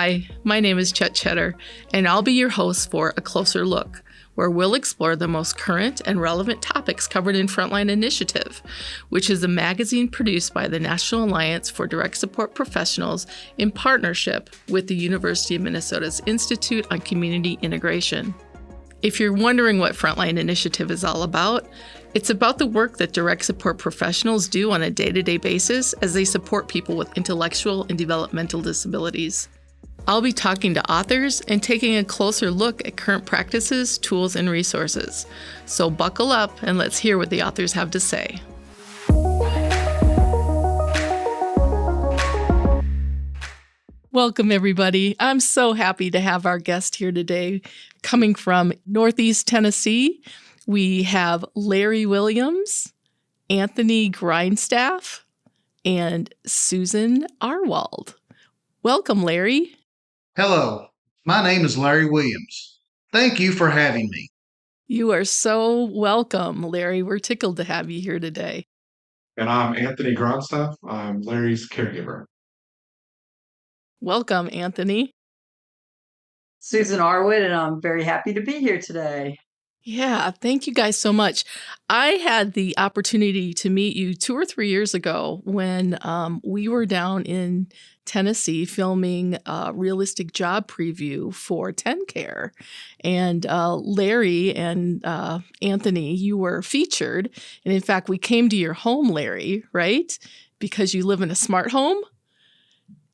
Hi, my name is Chet Cheddar, and I'll be your host for A Closer Look, where we'll explore the most current and relevant topics covered in Frontline Initiative, which is a magazine produced by the National Alliance for Direct Support Professionals in partnership with the University of Minnesota's Institute on Community Integration. If you're wondering what Frontline Initiative is all about, it's about the work that direct support professionals do on a day-to-day basis as they support people with intellectual and developmental disabilities. I'll be talking to authors and taking a closer look at current practices, tools, and resources. So buckle up and let's hear what the authors have to say. Welcome, everybody. I'm so happy to have our guest here today. Coming from Northeast Tennessee, we have Larry Williams, Anthony Grindstaff, and Susan Arwald. Welcome, Larry. Hello, my name is Larry Williams. Thank you for having me. You are so welcome, Larry. We're tickled to have you here today. And I'm Anthony Grindstaff. I'm Larry's caregiver. Welcome, Anthony. Susan Arwald, and I'm very happy to be here today. Yeah, thank you guys so much. I had the opportunity to meet you 2 or 3 years ago when we were down in Tennessee filming a realistic job preview for TennCare. And Larry and Anthony, you were featured. And in fact, we came to your home, Larry, right? Because you live in a smart home.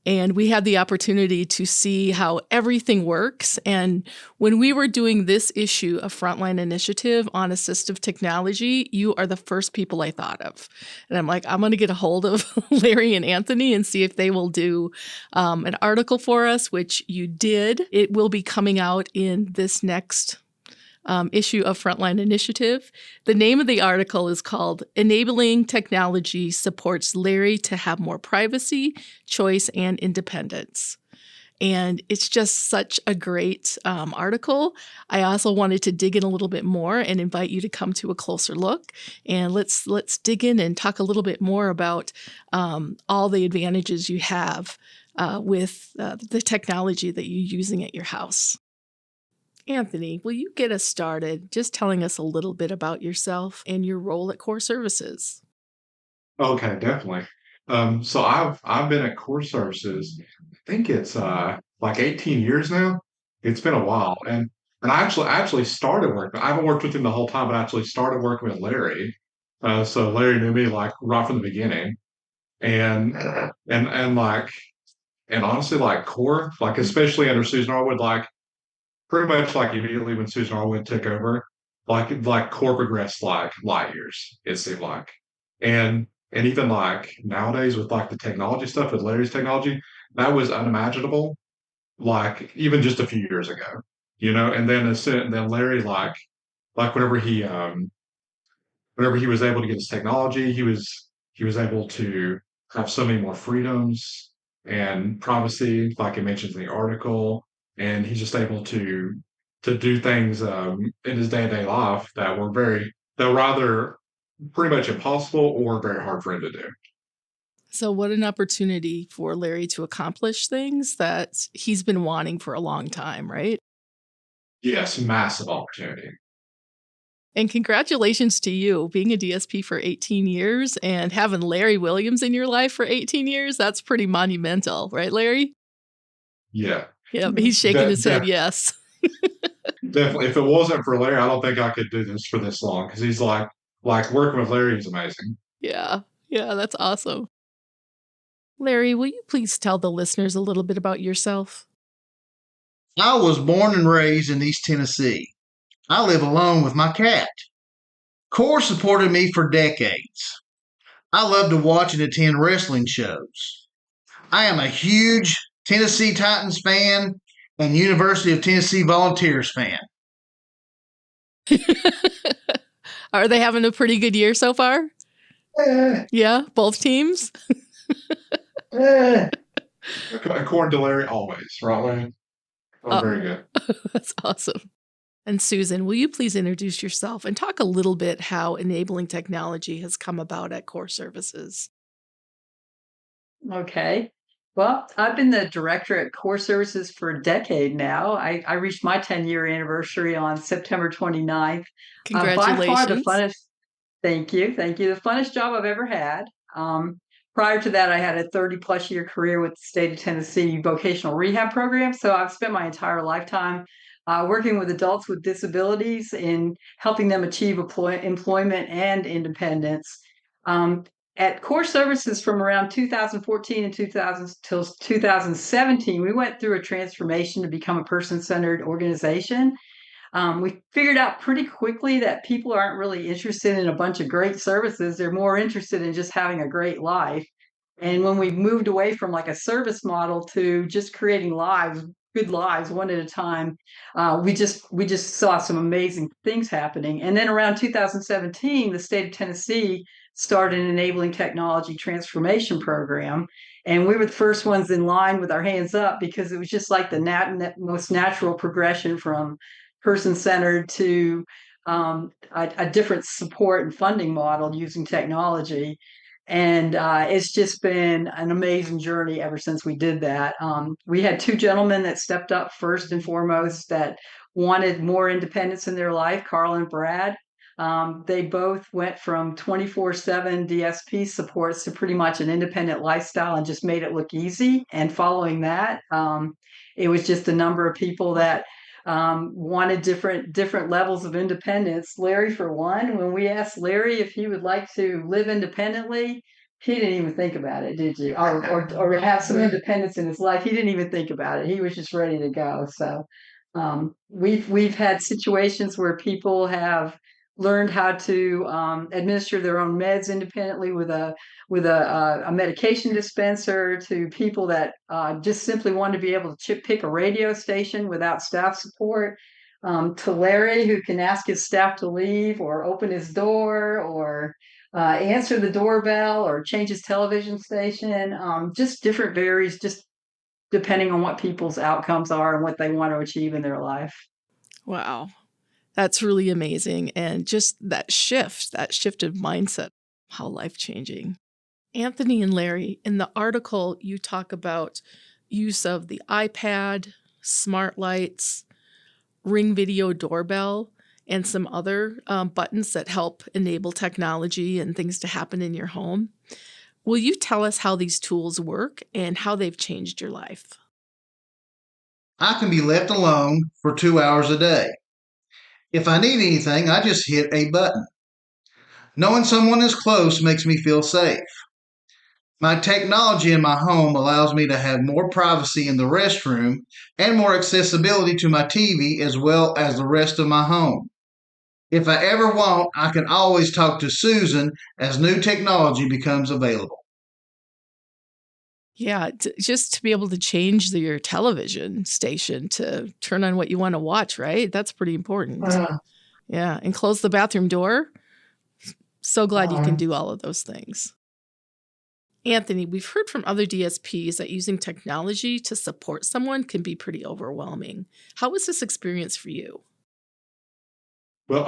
And we had the opportunity to see how everything works. And when we were doing this issue of Frontline Initiative on assistive technology, you are the first people I thought of. And I'm like, I'm going to get a hold of Larry and Anthony and see if they will do an article for us, which you did. It will be coming out in this next issue of Frontline Initiative. The name of the article is called Enabling Technology Supports Larry to Have More Privacy, Choice, and Independence. And it's just such a great article. I also wanted to dig in a little bit more and invite you to come to a closer look. And let's dig in and talk a little bit more about all the advantages you have with the technology that you're using at your house. Anthony, will you get us started just telling us a little bit about yourself and your role at Core Services? Okay, definitely. So I've been at Core Services. I think it's like 18 years now. It's been a while, and I actually started working. I haven't worked with him the whole time, but I actually started working with Larry. So Larry knew me like right from the beginning, and honestly, like Core, like especially under Susan Arwood, like pretty much like immediately when Susan Arwood took over, like Core progressed like light years, it seemed like. And even like nowadays with like the technology stuff with Larry's technology, that was unimaginable, like even just a few years ago, and then Larry like whenever he was able to get his technology, he was able to have so many more freedoms and privacy, like it mentions in the article, and he's just able to do things in his day-to-day life that were either pretty much impossible or very hard for him to do. So what an opportunity for Larry to accomplish things that he's been wanting for a long time, right? Yes, massive opportunity. And congratulations to you being a DSP for 18 years and having Larry Williams in your life for 18 years. That's pretty monumental, right, Larry? Yeah. Yeah, he's shaking his head, yes. Definitely. If it wasn't for Larry, I don't think I could do this for this long because he's like working with Larry is amazing. Yeah, that's awesome. Larry, will you please tell the listeners a little bit about yourself? I was born and raised in East Tennessee. I live alone with my cat. Core supported me for decades. I love to watch and attend wrestling shows. I am a huge Tennessee Titans fan and University of Tennessee Volunteers fan. Are they having a pretty good year so far? Yeah, both teams? According to Larry, always, right, Larry? Oh, very good. That's awesome. And Susan, will you please introduce yourself and talk a little bit how enabling technology has come about at Core Services? Okay. Well, I've been the director at Core Services for a decade now. I reached my 10-year anniversary on September 29th. By far the Congratulations. funnest, thank you, thank you, the funnest job I've ever had. Um, Prior to that, I had a 30 plus year career with the state of Tennessee vocational rehab program. So I've spent my entire lifetime working with adults with disabilities in helping them achieve employment and independence. Um, at Core Services from around 2014 and 2000 till 2017, we went through a transformation to become a person-centered organization. We figured out pretty quickly that people aren't really interested in a bunch of great services. They're more interested in just having a great life. And when we moved away from like a service model to just creating lives, good lives, one at a time, we just saw some amazing things happening. And then around 2017, the state of Tennessee started an enabling technology transformation program, and we were the first ones in line with our hands up because it was just like the most natural progression from person centered to a different support and funding model using technology. And it's just been an amazing journey ever since we did that. We had two gentlemen that stepped up first and foremost that wanted more independence in their life, Carl and Brad. They both went from 24/7 DSP supports to pretty much an independent lifestyle and just made it look easy. And following that, it was just a number of people that wanted different levels of independence. Larry, for one, when we asked Larry if he would like to live independently, he didn't even think about it, did you? Or have some independence in his life. He didn't even think about it. He was just ready to go. So we've had situations where people have learned how to administer their own meds independently with a medication dispenser, to people that just simply want to be able to pick a radio station without staff support, to Larry, who can ask his staff to leave or open his door or answer the doorbell or change his television station. Just different varies, just depending on what people's outcomes are and what they want to achieve in their life. Wow. That's really amazing. And just that shift of mindset, how life changing. Anthony and Larry, in the article, you talk about use of the iPad, smart lights, Ring Video Doorbell, and some other buttons that help enable technology and things to happen in your home. Will you tell us how these tools work and how they've changed your life? I can be left alone for 2 hours a day. If I need anything, I just hit a button. Knowing someone is close makes me feel safe. My technology in my home allows me to have more privacy in the restroom and more accessibility to my TV as well as the rest of my home. If I ever want, I can always talk to Susan as new technology becomes available. Yeah, just to be able to change your television station to turn on what you want to watch, right? That's pretty important. Uh, Yeah, and close the bathroom door. So glad you can uh, do all of those things. Anthony, we've heard from other DSPs that using technology to support someone can be pretty overwhelming. How was this experience for you? Well,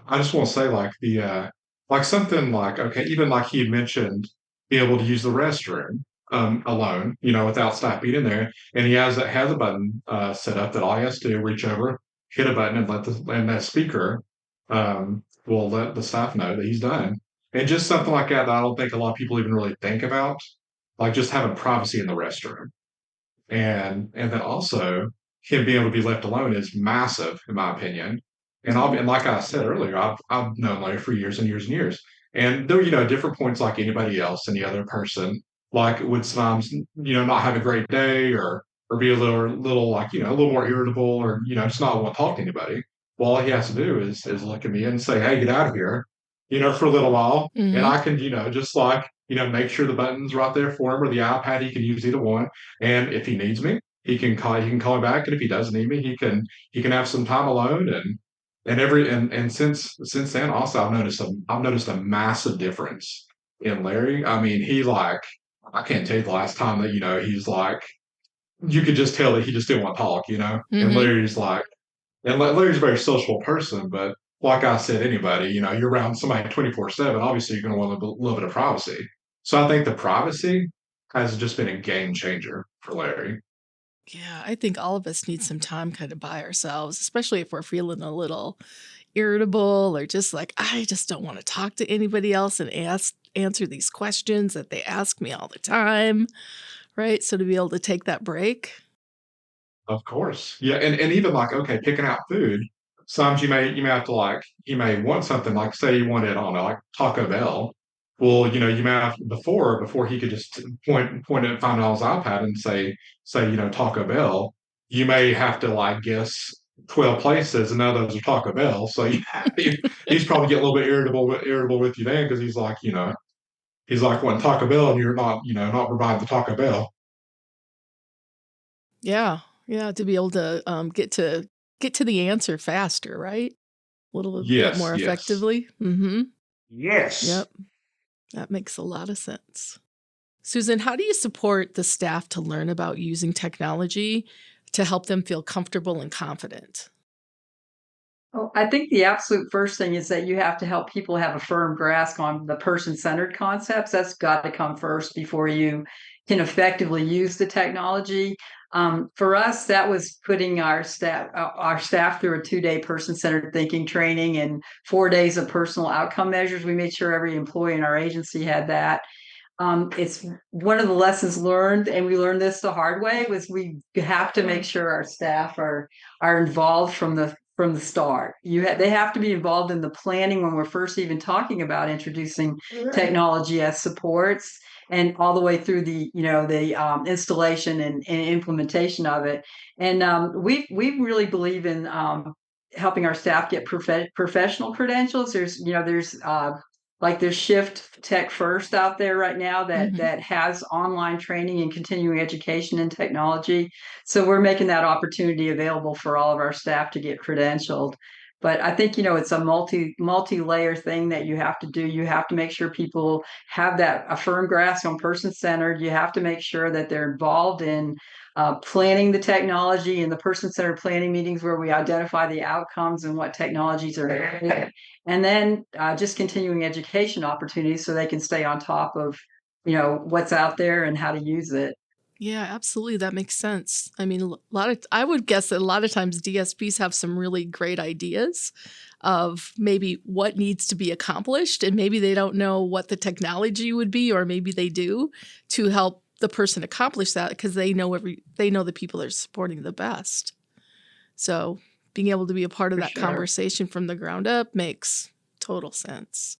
I just want to say like like something like okay, even like he had mentioned, be able to use the restroom alone, without staff being in there, and he has a button set up that all he has to do reach over, hit a button, and that speaker will let the staff know that he's done, and just something like that I don't think a lot of people even really think about, like just having privacy in the restroom, and then also him being able to be left alone is massive in my opinion. And like I said earlier, I've known Larry for years and years and years. And there, different points like anybody else, any other person, like would sometimes, not have a great day or be a little like, a little more irritable or, just not want to talk to anybody. Well, all he has to do is look at me and say, hey, get out of here, for a little while. And Hmm. I can, just like, make sure the button's right there for him or the iPad, he can use either one. And if he needs me, he can call me back. And if he doesn't need me, he can have some time alone and since then also I've noticed a massive difference in Larry. I mean, he like I can't tell you the last time that he's like you could just tell that he just didn't want to talk. And Hmm. Larry's a very sociable person, but like I said, anybody, you're around somebody 24/7, obviously you're going to want a little bit of privacy. So I think the privacy has just been a game changer for Larry. Yeah, I think all of us need some time kind of by ourselves, especially if we're feeling a little irritable or just like, I just don't want to talk to anybody else and answer these questions that they ask me all the time, right? So to be able to take that break. Of course. Yeah, and even like, okay, picking out food, sometimes you may have to like you may want something like say you wanted, I don't know, like Taco Bell. Well, you may have before he could just point it, find it on his iPad and say, Taco Bell, you may have to like guess 12 places and none of those are Taco Bell. So he's probably getting a little bit irritable with you then because he's like wanting Taco Bell and you're not providing the Taco Bell. Yeah. Yeah, to be able to get to the answer faster, right? A little bit Yes, more yes. effectively. Mhm. Yes. Yep. That makes a lot of sense. Susan, how do you support the staff to learn about using technology to help them feel comfortable and confident? Oh, I think the absolute first thing is that you have to help people have a firm grasp on the person-centered concepts. That's got to come first before you can effectively use the technology. For us, that was putting our staff through a 2-day person-centered thinking training and 4 days of personal outcome measures. We made sure every employee in our agency had that. It's one of the lessons learned, and we learned this the hard way, was we have to make sure our staff are involved from the start. They have to be involved in the planning when we're first even talking about introducing technology as supports, and all the way through the installation and implementation of it. And we really believe in helping our staff get professional credentials. There's Shift Tech First out there right now that Mhm. that has online training and continuing education in technology. So we're making that opportunity available for all of our staff to get credentialed. But I think it's a multi-layer thing that you have to do. You have to make sure people have that a firm grasp on person centered. You have to make sure that they're involved in planning the technology and the person centered planning meetings where we identify the outcomes and what technologies are needed, and then just continuing education opportunities so they can stay on top of what's out there and how to use it. Yeah, absolutely. That makes sense. I mean, I would guess that a lot of times DSPs have some really great ideas of maybe what needs to be accomplished, and maybe they don't know what the technology would be, or maybe they do to help the person accomplish that because they know the people they're supporting the best. So being able to be a part of For that sure. conversation from the ground up makes total sense.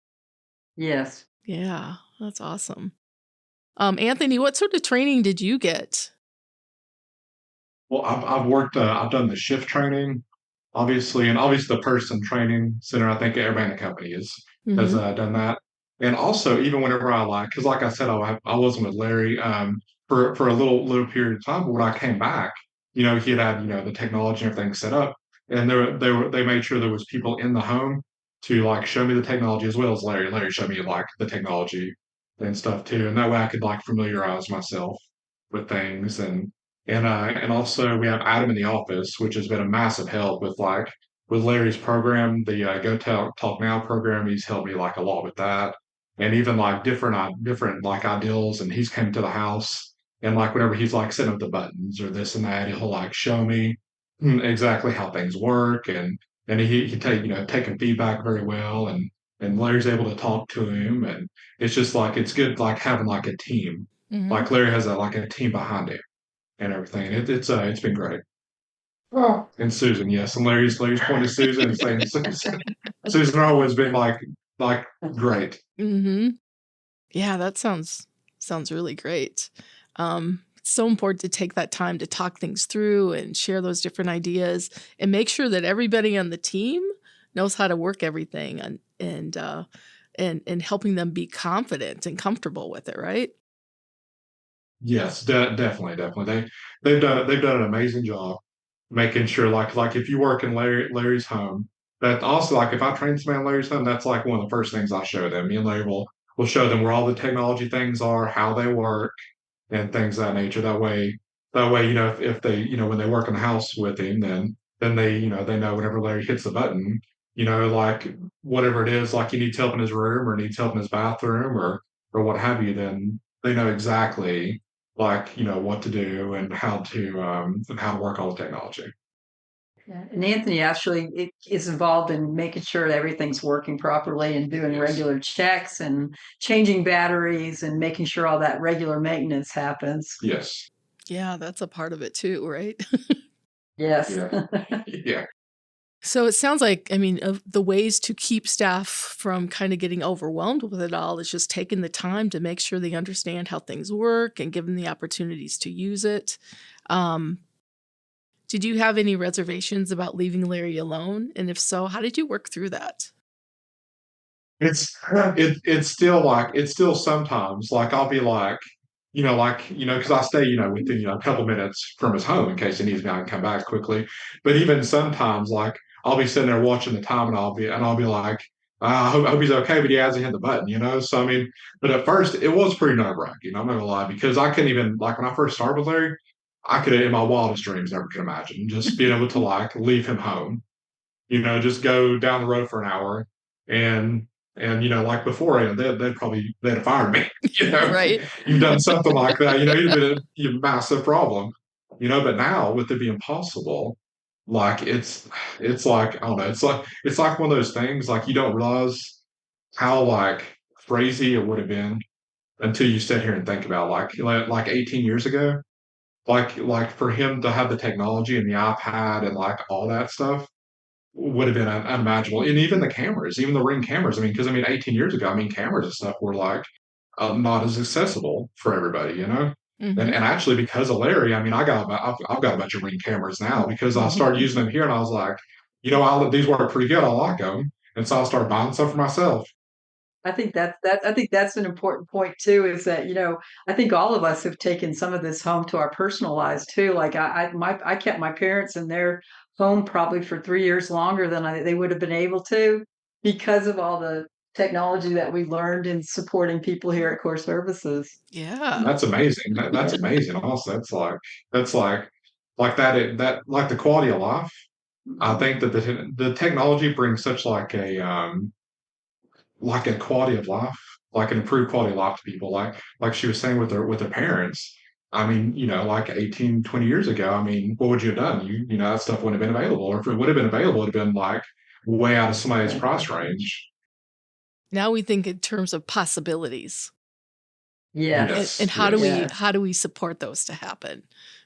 Yes. Yeah, that's awesome. Anthony, what sort of training did you get? Well, I've done the shift training, obviously, and obviously the person training center. I think everybody in the company has Hmm. done that. And also, even whenever because like I said, I wasn't with Larry for a little period of time. But when I came back, he had the technology and everything set up, and they made sure there was people in the home to like show me the technology as well as Larry. Larry showed me like the technology and stuff too, and that way I could like familiarize myself with things and also we have Adam in the office, which has been a massive help with Larry's program, the Go Talk Now program. He's helped me like a lot with that, and even like different like ideals. And he's came to the house and like whenever he's like setting up the buttons or this and that, he'll like show me exactly how things work, and he taking feedback very well, and Larry's able to talk to him, and it's just like it's good like having like a team. Hmm. Like Larry has like a team behind him and everything. It's been great. Oh, and Susan, yes, and Larry's pointing to Susan and saying Susan always been like great. Hmm. Yeah, that sounds really great. It's so important to take that time to talk things through and share those different ideas and make sure that everybody on the team knows how to work everything and helping them be confident and comfortable with it, right? Yes, definitely. They've done an amazing job making sure like if you work in Larry's home, that also like if I train somebody in Larry's home, that's like one of the first things I show them. Me and Larry will show them where all the technology things are, how they work, and things of that nature. That way, if they, when they work in the house with him, then they know whenever Larry hits the button, like whatever it is, like he needs help in his room or needs help in his bathroom or what have you, they know exactly like what to do and how to work on the technology. Yeah. And Anthony actually is involved in making sure that everything's working properly and doing Yes. regular checks and changing batteries and making sure all that regular maintenance happens. Yes. Yeah, that's a part of it too, right? Yes. Yeah. Yeah. So it sounds like, I mean, of the ways to keep staff from kind of getting overwhelmed with it all is just taking the time to make sure they understand how things work and give them the opportunities to use it. Um, did you have any reservations about leaving Larry alone? And if so, how did you work through that? It's still like it's still sometimes like I'll be like, because I stay, within a couple minutes from his home in case he needs me, I can come back quickly. But even sometimes, like I'll be sitting there watching the time, and I'll be like, I hope he's okay, but he hasn't hit the button. So I mean, but at first it was pretty nerve-wracking. I'm not gonna lie, because I couldn't even like when I first started with Larry, I could in my wildest dreams never could imagine just being able to like leave him home, just go down the road for an hour and like before, they'd have fired me. Right. You've done something like that, you'd have been a massive problem. But now with it being possible, like it's like I don't know, it's like one of those things like you don't realize how like crazy it would have been until you sit here and think about like 18 years ago, like for him to have the technology and the iPad and like all that stuff would have been unimaginable. And even the cameras, even the Ring cameras. I mean, because I mean, 18 years ago, I mean, cameras and stuff were like not as accessible for everybody. And, Hmm. and actually, because of Larry, I mean, I've got a bunch of Ring cameras now because I started using them here, and I was like, these work pretty good. I like them, and so I started buying some for myself. I think that's an important point too, is that, I think all of us have taken some of this home to our personal lives too. Like I kept my parents in their home probably for 3 years longer than they would have been able to because of all the technology that we learned in supporting people here at Core Services. Yeah. That's amazing. That's Yeah. amazing. Also, that's like that like the quality of life. I think that the technology brings such like a quality of life, like an improved quality of life to people. Like she was saying with her parents. I mean, like 18, 20 years ago, I mean, what would you have done? That stuff wouldn't have been available. Or if it would have been available, it'd have been like way out of somebody's price range. Now we think in terms of possibilities. And, Yes. and Yes, how do we yes. Yes. how do we support those to happen?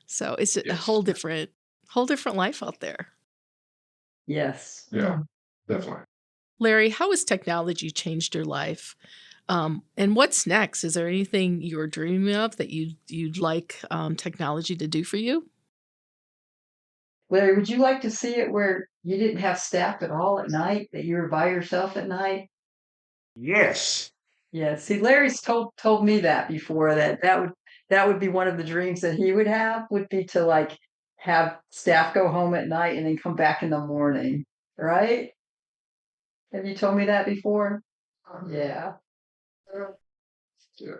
So it's a Yes. whole different life out there. Yes. Yeah, definitely. Larry, how has technology changed your life? And what's next? Is there anything you're dreaming of that you'd like technology to do for you? Larry, would you like to see it where you didn't have staff at all at night, that you were by yourself at night? Yes. Yeah, see, Larry's told me that before, that would be one of the dreams that he would have, would be to, like, have staff go home at night and then come back in the morning, right? Have you told me that before? Yeah. Yeah.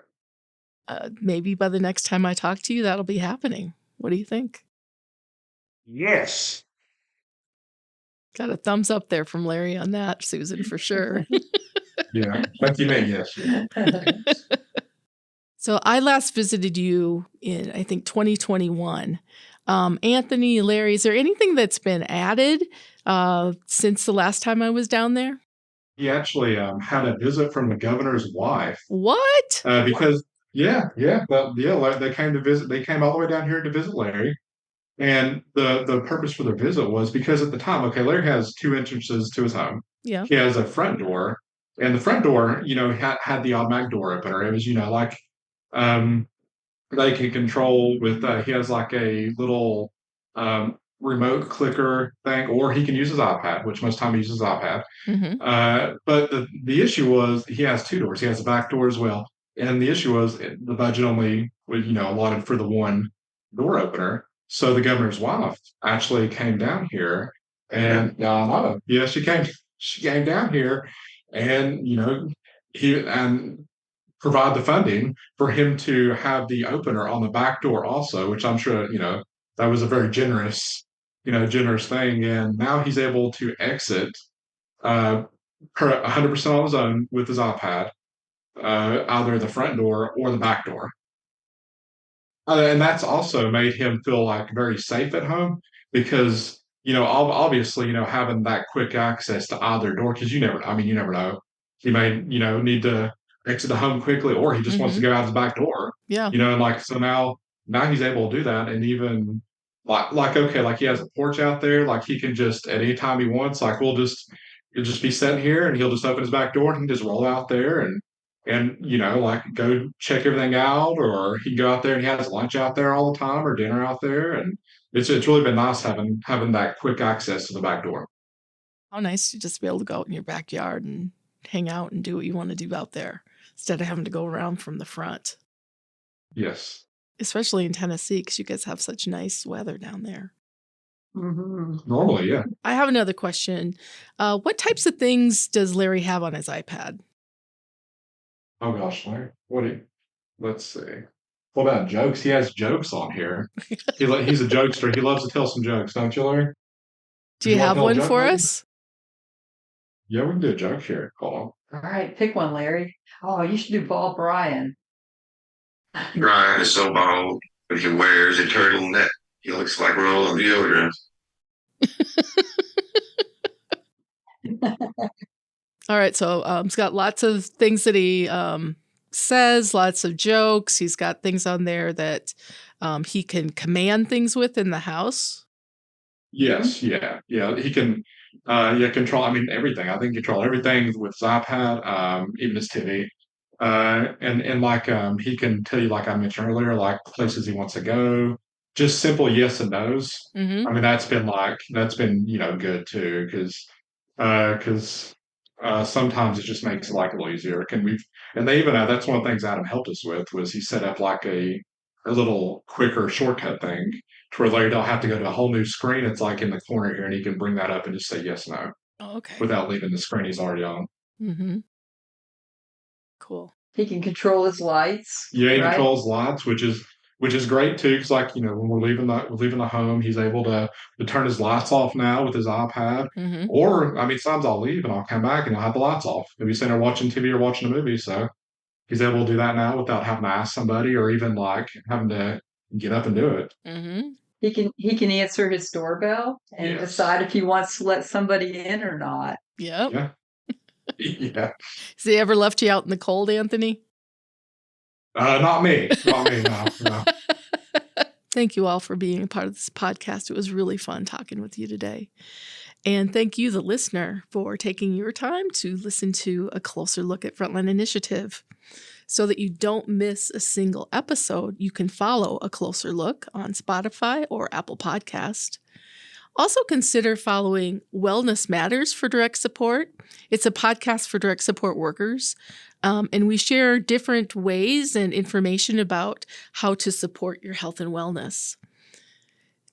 Maybe by the next time I talk to you, that'll be happening. What do you think? Yes. Got a thumbs up there from Larry on that, Susan, for sure. Yeah. Like you mean, yes. So I last visited you in, I think, 2021. Anthony, Larry, is there anything that's been added since the last time I was down there? He actually had a visit from the governor's wife What? because, like, they came to visit. They came all the way down here to visit Larry. And the purpose for the visit was because at the time, okay, Larry has two entrances to his home. Yeah. He has a front door, and the front door, had the automatic door opener. It was, like um, they can control with. He has like a little remote clicker thing, or he can use his iPad, which most time he uses his iPad. Hmm. But the issue was he has two doors. He has a back door as well, and the issue was the budget only was allotted for the one door opener. So the governor's wife actually came down here, and yeah, she came down here, and he and provide the funding for him to have the opener on the back door also, which I'm sure that was a very generous thing, and now he's able to exit uh, 100% on his own with his iPad. either the front door or the back door. And that's also made him feel like very safe at home because, obviously, having that quick access to either door, because you never know. He may, need to exit the home quickly, or he just wants to go out his back door. Yeah. And like, so now he's able to do that. And even like he has a porch out there, like he can just at any time he wants, like he'll just be sitting here and he'll just open his back door and he can just roll out there and like go check everything out, or he can go out there and he has lunch out there all the time or dinner out there. And it's really been nice having that quick access to the back door. How nice to just be able to go out in your backyard and hang out and do what you want to do out there instead of having to go around from the front. Yes. Especially in Tennessee, because you guys have such nice weather down there. Mm-hmm. Normally, yeah. I have another question. What types of things does Larry have on his iPad? Oh gosh, Larry, let's see. What about jokes? He has jokes on here. He's a jokester. He loves to tell some jokes, don't you, Larry? Do you have one for maybe? us? Yeah, we can do a joke here. Hold on. All right, pick one, Larry. Oh, you should do Bob Bryan. Ryan is so bald, but he wears a turtleneck. He looks like a roll of deodorant. All right, so he's got lots of things that he says, lots of jokes. He's got things on there that he can command things with in the house. Yes, yeah. He can, control. I mean, everything. I think control everything with his iPad, even his TV, and like he can tell you, like I mentioned earlier, like places he wants to go. Just simple yes and no's. Mm-hmm. I mean, that's been good too, because sometimes it just makes life a little easier. And they even that's one of the things Adam helped us with was he set up like a little quicker shortcut thing to where Larry don't have to go to a whole new screen. It's like in the corner here, and he can bring that up and just say yes, no, Oh, okay. without leaving the screen he's already on. Mm-hmm. Cool. He can control his lights. Yeah, he right? controls lights, which is great too. Because like when we're leaving the home, he's able to turn his lights off now with his iPad. Mm-hmm. Or I mean, sometimes I'll leave and I'll come back and I'll have the lights off. Maybe sitting there watching TV or watching a movie. So he's able to do that now without having to ask somebody or even like having to get up and do it. Mm-hmm. He can answer his doorbell and Yes. decide if he wants to let somebody in or not. Yep. Yeah. Yeah. Has he ever left you out in the cold, Anthony? Not me. No. Thank you all for being a part of this podcast. It was really fun talking with you today. And thank you, the listener, for taking your time to listen to a closer look at Frontline Initiative. So that you don't miss a single episode, you can follow A Closer Look on Spotify or Apple Podcast. Also consider following Wellness Matters for Direct Support. It's a podcast for direct support workers, and we share different ways and information about how to support your health and wellness.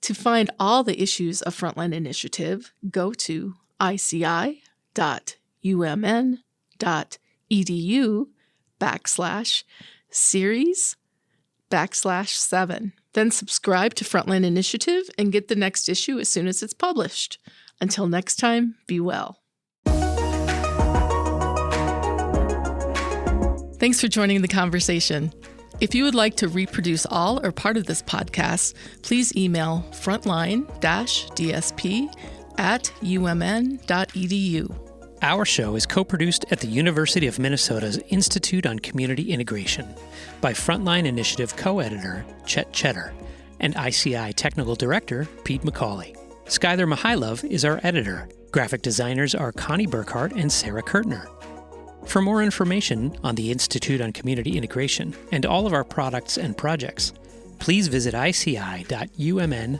To find all the issues of Frontline Initiative, go to ici.umn.edu/series/7. Then subscribe to Frontline Initiative and get the next issue as soon as it's published. Until next time, be well. Thanks for joining the conversation. If you would like to reproduce all or part of this podcast, please email frontline-dsp@umn.edu. Our show is co-produced at the University of Minnesota's Institute on Community Integration by Frontline Initiative co-editor Chet Cheddar and ICI Technical Director Pete McCauley. Skylar Mihailov is our editor. Graphic designers are Connie Burkhart and Sarah Kurtner. For more information on the Institute on Community Integration and all of our products and projects, please visit ici.umn.edu.